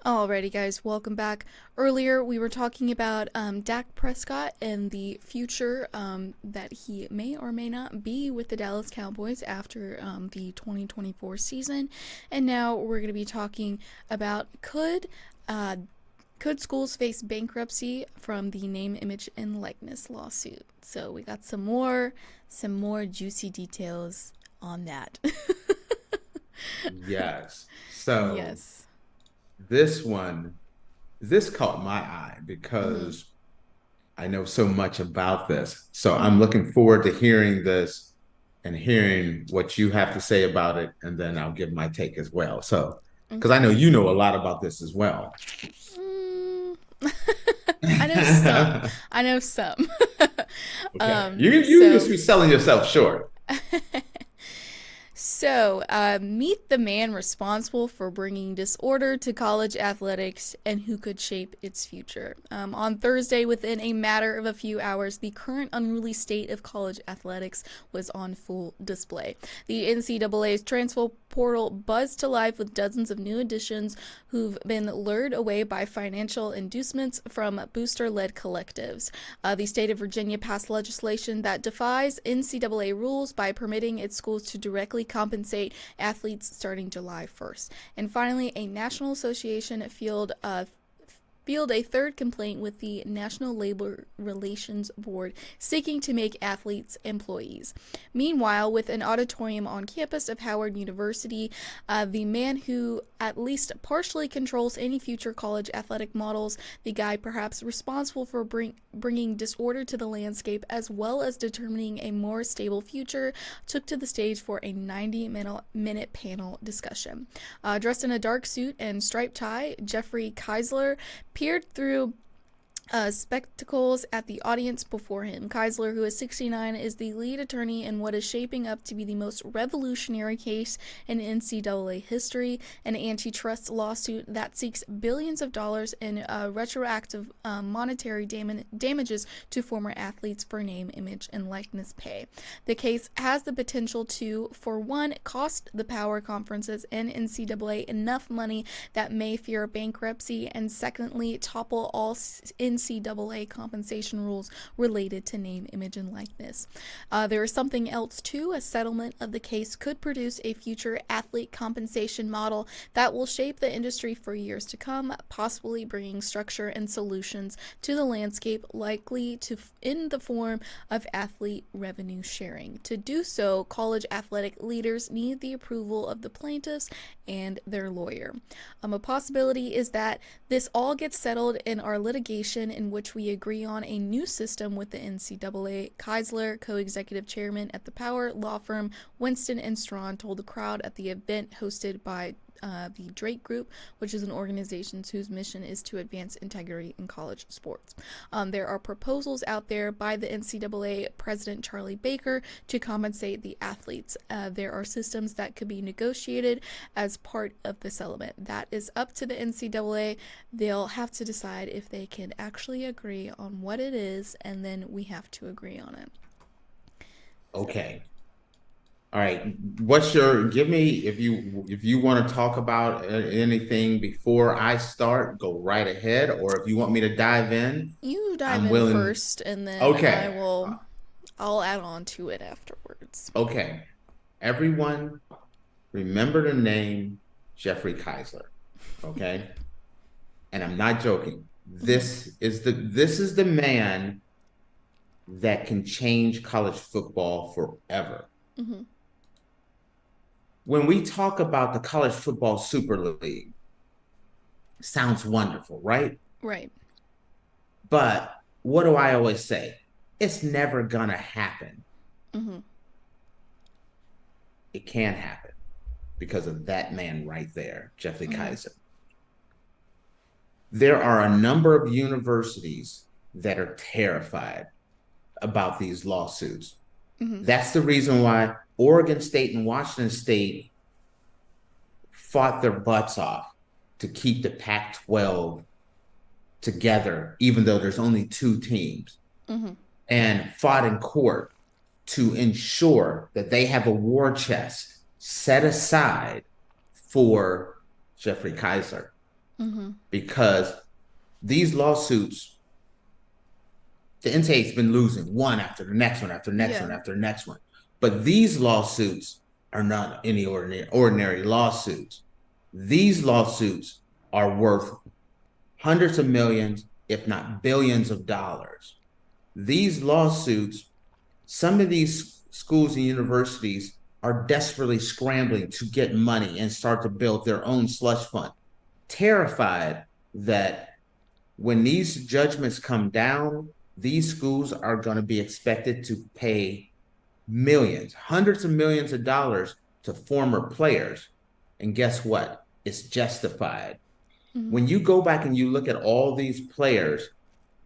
Alrighty, guys, welcome back. Earlier, we were talking about Dak Prescott and the future that he may or may not be with the Dallas Cowboys after the 2024 season. And now we're going to be talking about could schools face bankruptcy from the name, image, and likeness lawsuit? So we got some more juicy details on that. Yes. So Yes. this one, this caught my eye Mm-hmm. because I know so much about this. So I'm Mm-hmm. looking forward to hearing this and hearing what you have to say about it, and then I'll give my take as well. So, because I Okay. know you know a lot about this as well. Mm, I know some. I know some. Okay. You just So be selling yourself short. Meet the man responsible for bringing disorder to college athletics and who could shape its future. On Thursday, within a matter of a few hours, the current unruly state of college athletics was on full display. The NCAA's transfer portal buzzed to life with dozens of new additions who've been lured away by financial inducements from booster-led collectives. The state of Virginia passed legislation that defies NCAA rules by permitting its schools to directly compensate athletes starting July 1st. And finally, a National Association filed a third complaint with the National Labor Relations Board seeking to make athletes employees. Meanwhile, with an auditorium on campus of Howard University, the man who at least partially controls any future college athletic models, the guy perhaps responsible for bringing disorder to the landscape as well as determining a more stable future, took to the stage for a 90-minute panel discussion. Dressed in a dark suit and striped tie, Jeffrey Kessler peered through spectacles at the audience before him. Kessler, who is 69, is the lead attorney in what is shaping up to be the most revolutionary case in NCAA history, an antitrust lawsuit that seeks billions of dollars in retroactive monetary damages to former athletes for name, image, and likeness pay. The case has the potential to, for one, cost the power conferences and NCAA enough money that may fear bankruptcy, and secondly, topple all NCAA compensation rules related to name, image, and likeness. There is something else too. A settlement of the case could produce a future athlete compensation model that will shape the industry for years to come, possibly bringing structure and solutions to the landscape, likely to in the form of athlete revenue sharing. To do so, college athletic leaders need the approval of the plaintiffs and their lawyer. A possibility is that this all gets settled in our litigation, in which we agree on a new system with the NCAA. Kessler, co-executive chairman at the Power law firm Winston & Strawn, told the crowd at the event hosted by the Drake Group, which is an organization whose mission is to advance integrity in college sports. There are proposals out there by the NCAA president Charlie Baker to compensate the athletes. There are systems that could be negotiated as part of the settlement. That is up to the NCAA. They'll have to decide if they can actually agree on what it is, and then we have to agree on it. So, Okay. All right. What's your, give me, if you want to talk about anything before I start, go right ahead. Or if you want me to dive in, you dive I'm in willing. first, and then Okay. I'll add on to it afterwards. Okay. Everyone, remember the name Jeffrey Kessler. Okay. And I'm not joking. Mm-hmm. This is the man that can change college football forever. Mm-hmm. When we talk about the college football super league, sounds wonderful, right? Right. But what do I always say? It's never gonna happen. Mm-hmm. It can't happen because of that man right there, Jeffrey Mm-hmm. Kaiser. There are a number of universities that are terrified about these lawsuits. Mm-hmm. That's the reason why Oregon State and Washington State fought their butts off to keep the Pac-12 together, even though there's only two teams, Mm-hmm. and fought in court to ensure that they have a war chest set aside for Jeffrey Kessler. because these lawsuits, the NCAA's been losing one after the next one, after the next one, after the next one. But these lawsuits are not any ordinary lawsuits. These lawsuits are worth hundreds of millions, if not billions of dollars. These lawsuits, some of these schools and universities are desperately scrambling to get money and start to build their own slush fund, terrified that when these judgments come down, these schools are going to be expected to pay millions, hundreds of millions of dollars to former players. And guess what? It's justified. When you go back and you look at all these players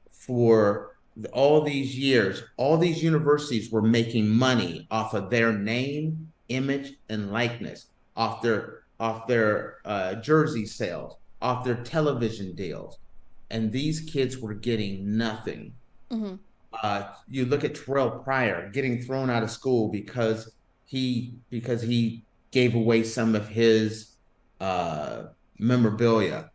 for all these years, all these universities were making money off of their name, image, and likeness, off their jersey sales, off their television deals, and these kids were getting nothing. You look at Terrell Pryor getting thrown out of school because he gave away some of his memorabilia.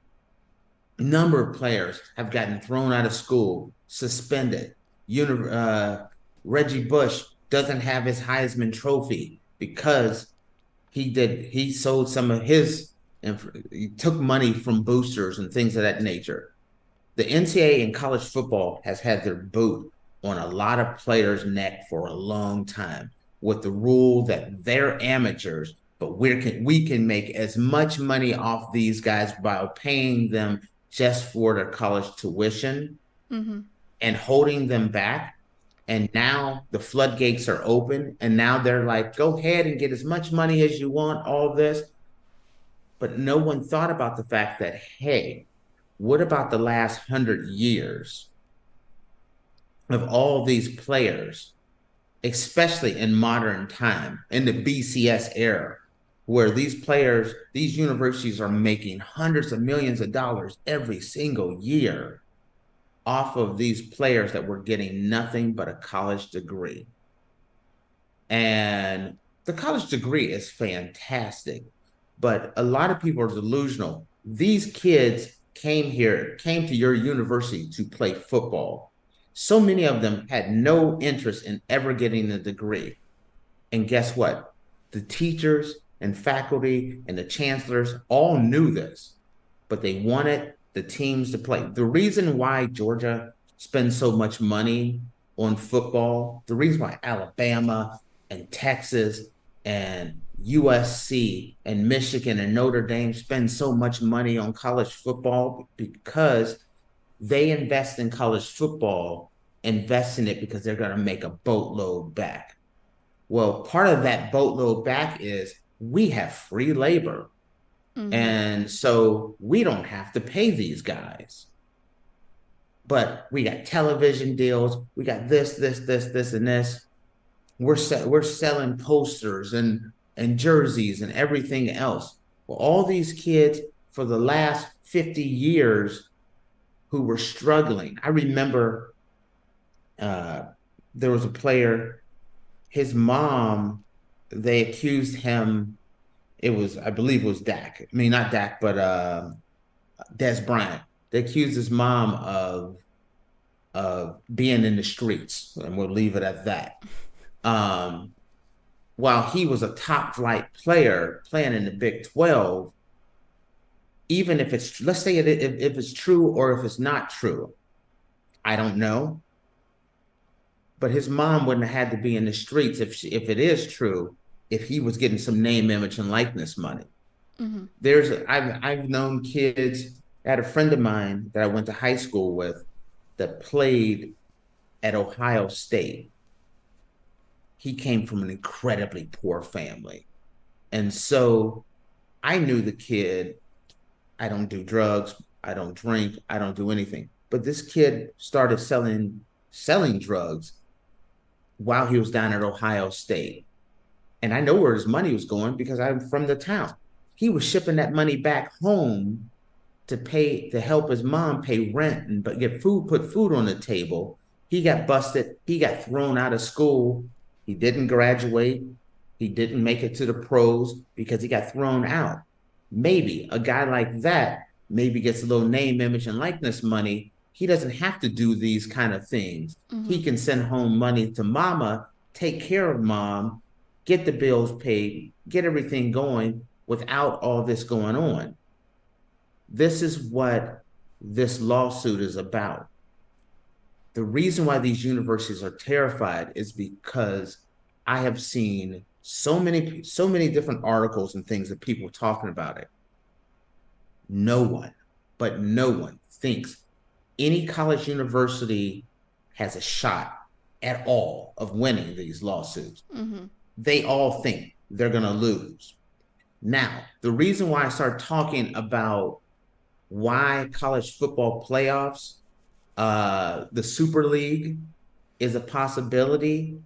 A number of players have gotten thrown out of school, suspended. Reggie Bush doesn't have his Heisman Trophy because he sold some of his, he took money from boosters and things of that nature. The NCAA in college football has had their boot on a lot of players' neck for a long time with the rule that they're amateurs, but we can make as much money off these guys by paying them just for their college tuition and holding them back. And now the floodgates are open, and now they're like, go ahead and get as much money as you want, all this. But no one thought about the fact that, hey, what about the last 100 years of all these players, especially in modern time, in the BCS era, where these players, these universities are making hundreds of millions of dollars every single year off of these players that were getting nothing but a college degree. And the college degree is fantastic, but a lot of people are delusional. These kids came to your university to play football. So many of them had no interest in ever getting a degree. And guess what? The teachers and faculty and the chancellors all knew this, but they wanted the teams to play. The reason why Georgia spends so much money on football, the reason why Alabama and Texas and USC and Michigan and Notre Dame spend so much money on college football, because they invest in college football, invest in it because they're going to make a boatload back. Well, part of that boatload back is we have free labor. And so we don't have to pay these guys. But we got television deals. We got this, and this. We're selling posters and jerseys and everything else. Well, all these kids for the last 50 years who were struggling. I remember there was a player, his mom, they accused him, I believe it was Dak. I mean, not Dak, but Dez Bryant. They accused his mom of being in the streets, and we'll leave it at that. While he was a top flight player playing in the Big 12, even if it's, let's say if it's true or if it's not true, I don't know. But his mom wouldn't have had to be in the streets if it is true, if he was getting some name, image, and likeness money. I've known kids. I had a friend of mine that I went to high school with that played at Ohio State. He came from an incredibly poor family. And so I knew the kid. I don't do drugs. I don't drink. I don't do anything. But this kid started selling drugs while he was down at Ohio State. And I know where his money was going because I'm from the town. He was shipping that money back home to help his mom pay rent and put food on the table. He got busted. He got thrown out of school. He didn't graduate. He didn't make it to the pros because he got thrown out. Maybe a guy like that maybe gets a little name, image, and likeness money, he doesn't have to do these kind of things. He can send home money to mama, take care of mom, get the bills paid, get everything going without all this going on. This is what this lawsuit is about. The reason why these universities are terrified is because I have seen so many different articles and things of people talking about it. No one thinks any college university has a shot at all of winning these lawsuits. They all think they're going to lose. Now, the reason why I start talking about why college football playoffs, the Super League is a possibility,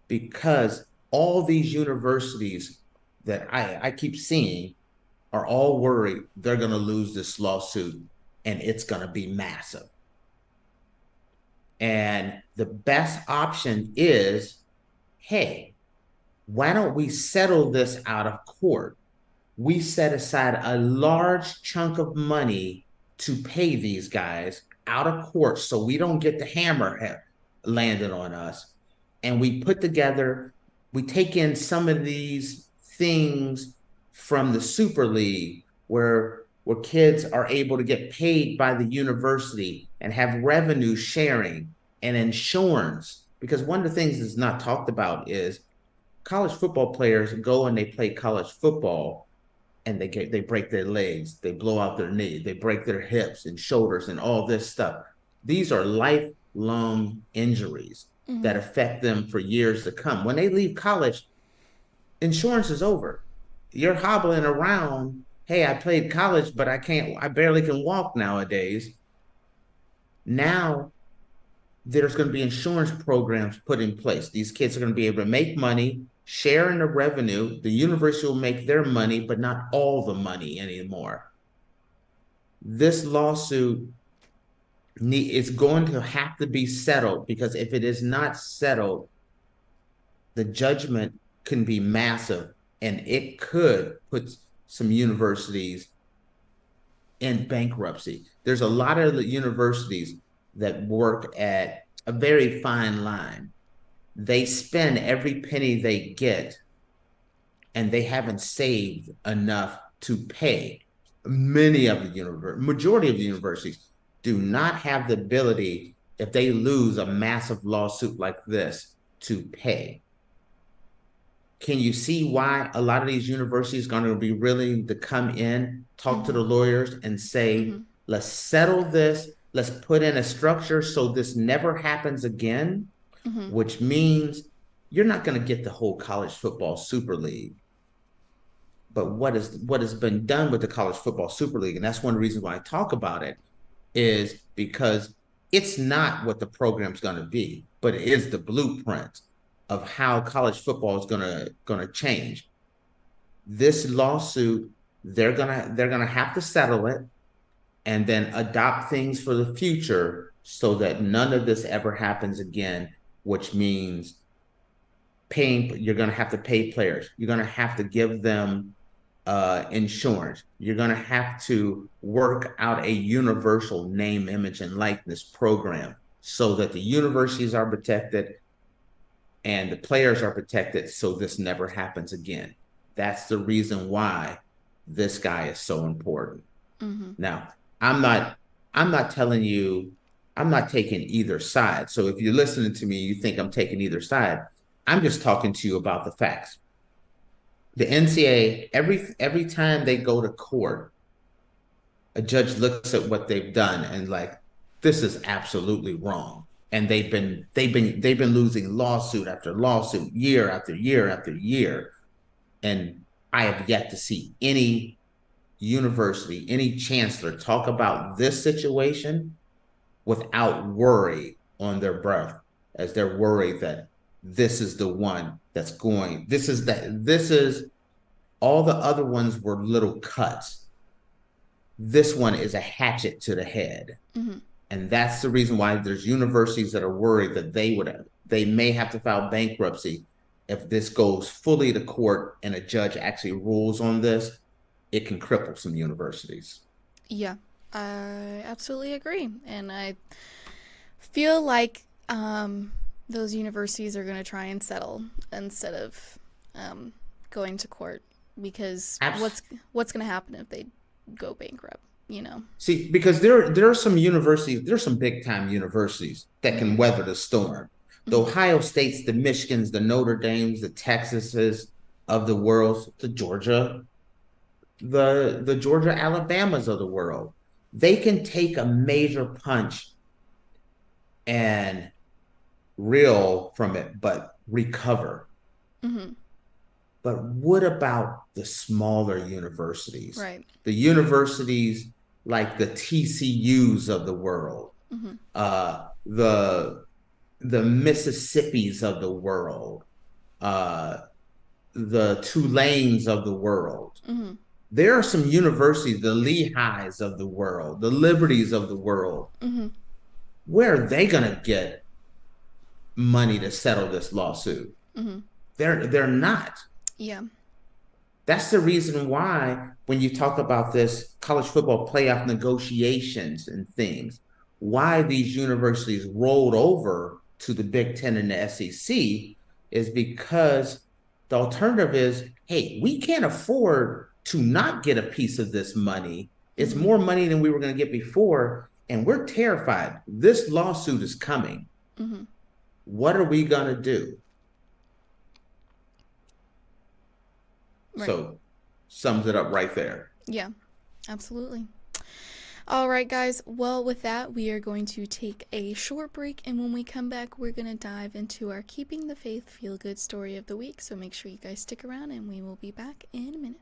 because all these universities that I keep seeing are all worried they're going to lose this lawsuit and it's going to be massive. And the best option is, hey, why don't we settle this out of court? We set aside a large chunk of money to pay these guys out of court so we don't get the hammer landed on us. And we take in some of these things from the Super League where kids are able to get paid by the university and have revenue sharing and insurance. Because one of the things that's not talked about is college football players go and they play college football and they break their legs, they blow out their knee, they break their hips and shoulders and all this stuff. These are lifelong injuries that affect them for years to come. When they leave college, insurance is over. You're hobbling around. Hey, I played college, but I barely can walk nowadays. Now there's going to be insurance programs put in place. These kids are going to be able to make money, share in the revenue. The university will make their money, but not all the money anymore. This lawsuit is going to have to be settled, because if it is not settled, the judgment can be massive and it could put some universities in bankruptcy. There's a lot of the universities that work at a very fine line. They spend every penny they get and they haven't saved enough to pay. Majority of the universities do not have the ability, if they lose a massive lawsuit like this, to pay. Can you see why a lot of these universities are going to be willing to come in, talk to the lawyers and say, let's settle this, let's put in a structure so this never happens again, which means you're not going to get the whole college football Super League. But what has been done with the college football Super League, and that's one of the reasons why I talk about it, is because it's not what the program's going to be, but it is the blueprint of how college football is going to change. This lawsuit, they're gonna have to settle it and then adopt things for the future so that none of this ever happens again, which means you're going to have to pay players. You're going to have to give them insurance. You're going to have to work out a universal name, image, and likeness program so that the universities are protected and the players are protected so this never happens again. That's the reason why this guy is so important. Now, I'm not telling you, I'm not taking either side. So if you're listening to me, you think I'm taking either side. I'm just talking to you about the facts. The NCAA, every time they go to court, a judge looks at what they've done and like, this is absolutely wrong. And they've been losing lawsuit after lawsuit, year after year after year. And I have yet to see any university, any chancellor talk about this situation without worry on their breath, as they're worried that this is the one that's going, this is all the other ones were little cuts. This one is a hatchet to the head. And that's the reason why there's universities that are worried that they may have to file bankruptcy if this goes fully to court and a judge actually rules on this. It can cripple some universities. Yeah, I absolutely agree. And I feel like those universities are going to try and settle instead of going to court, because Abs- what's going to happen if they go bankrupt, you know? See, because there are some universities, there's some big time universities that can weather the storm. The Mm-hmm. Ohio States, the Michigans, the Notre Dames, the Texases of the world, the Georgia, the Georgia Alabamas of the world. They can take a major punch and reel from it, but recover. Mm-hmm. But what about the smaller universities? Right. The universities like the TCUs of the world, Mm-hmm. the Mississippis of the world, uh, the Tulanes of the world. Mm-hmm. There are some universities, the Lehighs of the world, the Liberties of the world. Mm-hmm. Where are they going to get money to settle this lawsuit? Mm-hmm. They're not. Yeah. That's the reason why when you talk about this college football playoff negotiations and things, why these universities rolled over to the Big Ten and the SEC is because the alternative is, hey, we can't afford to not get a piece of this money. It's Mm-hmm. more money than we were going to get before, and we're terrified. This lawsuit is coming. Mm-hmm. What are we going to do? Right. So sums it up right there. Yeah, absolutely. All right, guys. Well, with that, we are going to take a short break. And when we come back, we're going to dive into our Keeping the Faith Feel Good story of the week. So make sure you guys stick around and we will be back in a minute.